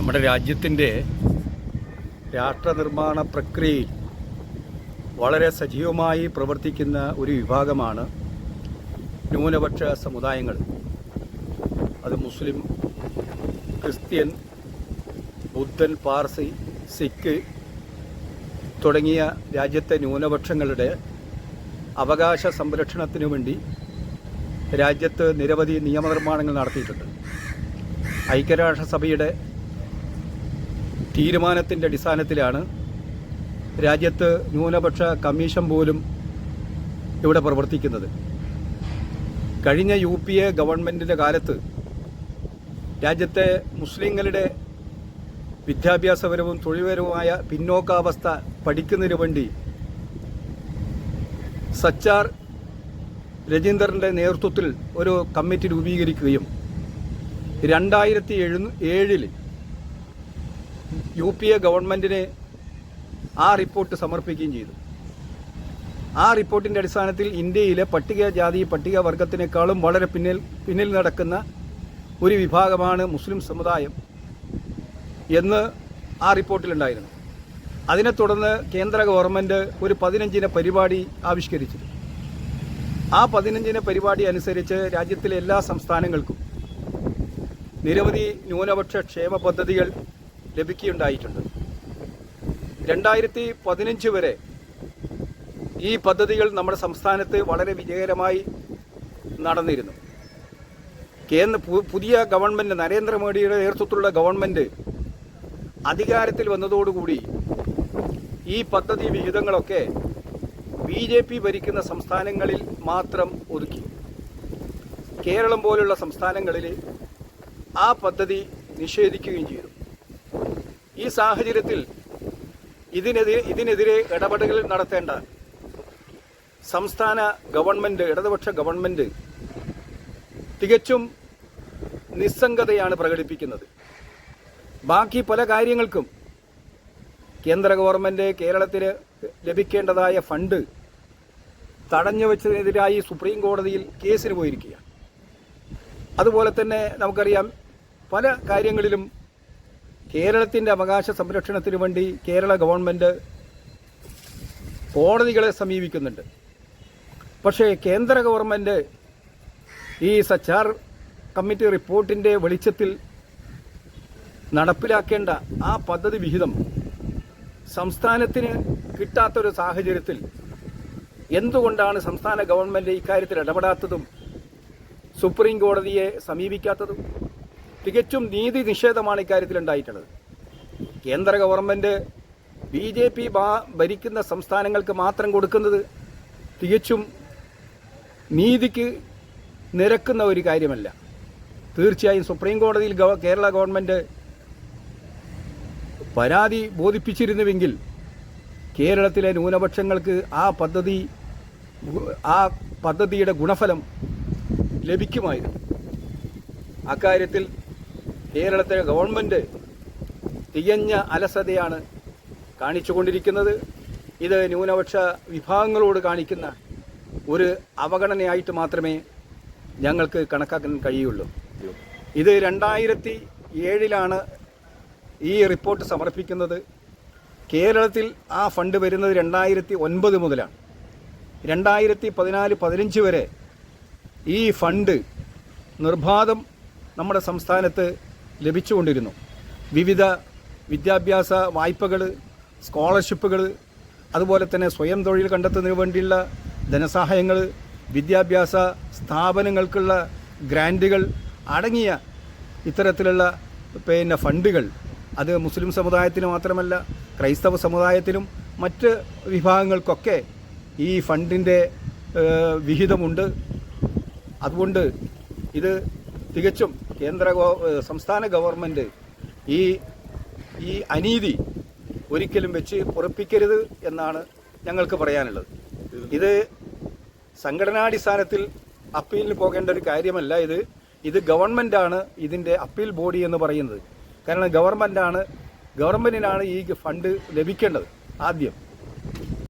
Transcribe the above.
നമ്മുടെ രാജ്യത്തിൻ്റെ രാഷ്ട്രനിർമ്മാണ പ്രക്രിയയിൽ വളരെ സജീവമായി പ്രവർത്തിക്കുന്ന ഒരു വിഭാഗമാണ് ന്യൂനപക്ഷ സമുദായങ്ങൾ. അത് മുസ്ലിം, ക്രിസ്ത്യൻ, ബുദ്ധൻ, പാർസി, സിഖ് തുടങ്ങിയ രാജ്യത്തെ ന്യൂനപക്ഷങ്ങളുടെ അവകാശ സംരക്ഷണത്തിനു വേണ്ടി രാജ്യത്ത് നിരവധി നിയമനിർമ്മാണങ്ങൾ നടത്തിയിട്ടുണ്ട്. ഐക്യരാഷ്ട്രസഭയുടെ തീരുമാനത്തിൻ്റെ അടിസ്ഥാനത്തിലാണ് രാജ്യത്ത് ന്യൂനപക്ഷ കമ്മീഷൻ പോലും ഇവിടെ പ്രവർത്തിക്കുന്നത്. കഴിഞ്ഞ UPA ഗവൺമെൻറ്റിൻ്റെ കാലത്ത് രാജ്യത്തെ മുസ്ലിങ്ങളുടെ വിദ്യാഭ്യാസപരവും തൊഴിൽപരവുമായ പിന്നോക്കാവസ്ഥ പഠിക്കുന്നതിന് വേണ്ടി സച്ചാർ രജീന്ദറിൻ്റെ നേതൃത്വത്തിൽ ഒരു കമ്മിറ്റി രൂപീകരിക്കുകയും 2007 UPA ഗവൺമെൻറ്റിന് ആ റിപ്പോർട്ട് സമർപ്പിക്കുകയും ചെയ്തു. ആ റിപ്പോർട്ടിൻ്റെ അടിസ്ഥാനത്തിൽ ഇന്ത്യയിലെ പട്ടികജാതി പട്ടികവർഗത്തിനേക്കാളും വളരെ പിന്നിൽ നടക്കുന്ന ഒരു വിഭാഗമാണ് മുസ്ലിം സമുദായം എന്ന് ആ റിപ്പോർട്ടിലുണ്ടായിരുന്നു. അതിനെ തുടർന്ന് കേന്ദ്ര ഗവൺമെൻറ് ഒരു 15 പരിപാടി ആവിഷ്കരിച്ചു. ആ 15 പരിപാടി അനുസരിച്ച് രാജ്യത്തിലെ എല്ലാ സംസ്ഥാനങ്ങൾക്കും നിരവധി ന്യൂനപക്ഷ ക്ഷേമ പദ്ധതികൾ ലഭിക്കുകയുണ്ടായിട്ടുണ്ട്. 2015 വരെ ഈ പദ്ധതികൾ നമ്മുടെ സംസ്ഥാനത്ത് വളരെ വിജയകരമായി നടന്നിരുന്നു. പുതിയ ഗവൺമെൻറ്, നരേന്ദ്രമോദിയുടെ നേതൃത്വത്തിലുള്ള ഗവൺമെൻറ് അധികാരത്തിൽ വന്നതോടുകൂടി ഈ പദ്ധതി വിഹിതങ്ങളൊക്കെ BJP ഭരിക്കുന്ന സംസ്ഥാനങ്ങളിൽ മാത്രം ഒതുക്കി. കേരളം പോലുള്ള സംസ്ഥാനങ്ങളിൽ ആ പദ്ധതി നിഷേധിക്കുകയും ചെയ്തു. ഈ സാഹചര്യത്തിൽ ഇതിനെതിരെ ഇടപെടലുകൾ നടത്തേണ്ട സംസ്ഥാന ഗവൺമെൻറ്, ഇടതുപക്ഷ ഗവൺമെൻറ് തികച്ചും നിസ്സംഗതയാണ് പ്രകടിപ്പിക്കുന്നത്. ബാക്കി പല കാര്യങ്ങൾക്കും കേന്ദ്ര ഗവൺമെൻറ് കേരളത്തിന് ലഭിക്കേണ്ടതായ ഫണ്ട് തടഞ്ഞു വെച്ചതിനെതിരായി സുപ്രീം കോടതിയിൽ കേസിന് പോയിരിക്കുകയാണ്. അതുപോലെ തന്നെ നമുക്കറിയാം, പല കാര്യങ്ങളിലും കേരളത്തിൻ്റെ അവകാശ സംരക്ഷണത്തിന് വേണ്ടി കേരള ഗവൺമെൻറ് കോടതികളെ സമീപിക്കുന്നുണ്ട്. പക്ഷേ കേന്ദ്ര ഗവൺമെൻറ് ഈ സച്ചാർ കമ്മിറ്റി റിപ്പോർട്ടിൻ്റെ വെളിച്ചത്തിൽ നടപ്പിലാക്കേണ്ട ആ പദ്ധതി വിഹിതം സംസ്ഥാനത്തിന് കിട്ടാത്തൊരു സാഹചര്യത്തിൽ എന്തുകൊണ്ടാണ് സംസ്ഥാന ഗവൺമെൻറ് ഇക്കാര്യത്തിൽ ഇടപെടാത്തതും സുപ്രീം കോടതിയെ സമീപിക്കാത്തതും? തികച്ചും നീതി നിഷേധമാണ് ഇക്കാര്യത്തിൽ ഉണ്ടായിട്ടുള്ളത്. കേന്ദ്ര ഗവൺമെൻറ് BJP ഭരിക്കുന്ന സംസ്ഥാനങ്ങൾക്ക് മാത്രം കൊടുക്കുന്നത് തികച്ചും നീതിക്ക് നിരക്കുന്ന ഒരു കാര്യമല്ല. തീർച്ചയായും സുപ്രീം കോടതിയിൽ കേരള ഗവൺമെൻറ് പരാതി ബോധിപ്പിച്ചിരുന്നുവെങ്കിൽ കേരളത്തിലെ ന്യൂനപക്ഷങ്ങൾക്ക് ആ പദ്ധതിയുടെ ഗുണഫലം ലഭിക്കുമായിരുന്നു. അക്കാര്യത്തിൽ കേരളത്തിലെ ഗവൺമെൻറ് തികഞ്ഞ അലസതയാണ് കാണിച്ചുകൊണ്ടിരിക്കുന്നത്. ഇത് ന്യൂനപക്ഷ വിഭാഗങ്ങളോട് കാണിക്കുന്ന ഒരു അവഗണനയായിട്ട് മാത്രമേ ഞങ്ങൾക്ക് കണക്കാക്കാൻ കഴിയുള്ളൂ. ഇത് 2007 ഈ റിപ്പോർട്ട് സമർപ്പിക്കുന്നത്. കേരളത്തിൽ ആ ഫണ്ട് വരുന്നത് 2009 മുതലാണ്. 2014-15 വരെ ഈ ഫണ്ട് നിർബാധം നമ്മുടെ സംസ്ഥാനത്ത് ലഭിച്ചുകൊണ്ടിരുന്നു. വിവിധ വിദ്യാഭ്യാസ വായ്പകൾ, സ്കോളർഷിപ്പുകൾ, അതുപോലെ തന്നെ സ്വയം തൊഴിൽ കണ്ടെത്തുന്നതിന് വേണ്ടിയുള്ള ധനസഹായങ്ങൾ, വിദ്യാഭ്യാസ സ്ഥാപനങ്ങൾക്കുള്ള ഗ്രാൻറ്റുകൾ അടങ്ങിയ ഇത്തരത്തിലുള്ള ഫണ്ടുകൾ അത് മുസ്ലിം സമുദായത്തിന് മാത്രമല്ല, ക്രൈസ്തവ സമുദായത്തിനും മറ്റ് വിഭാഗങ്ങൾക്കൊക്കെ ഈ ഫണ്ടിൻ്റെ വിഹിതമുണ്ട്. അതുകൊണ്ട് ഇത് തികച്ചും സംസ്ഥാന ഗവൺമെൻറ് ഈ അനീതി ഒരിക്കലും വെച്ച് ഉറപ്പിക്കരുത് എന്നാണ് ഞങ്ങൾക്ക് പറയാനുള്ളത്. ഇത് സംഘടനാടിസ്ഥാനത്തിൽ അപ്പീലിന് പോകേണ്ട ഒരു കാര്യമല്ല. ഇത് ഗവൺമെൻറ്റാണ് ഇതിൻ്റെ അപ്പീൽ ബോഡി എന്ന് പറയുന്നത്. കാരണം ഗവൺമെൻറ്റിനാണ് ഈ ഫണ്ട് ലഭിക്കേണ്ടത് ആദ്യം.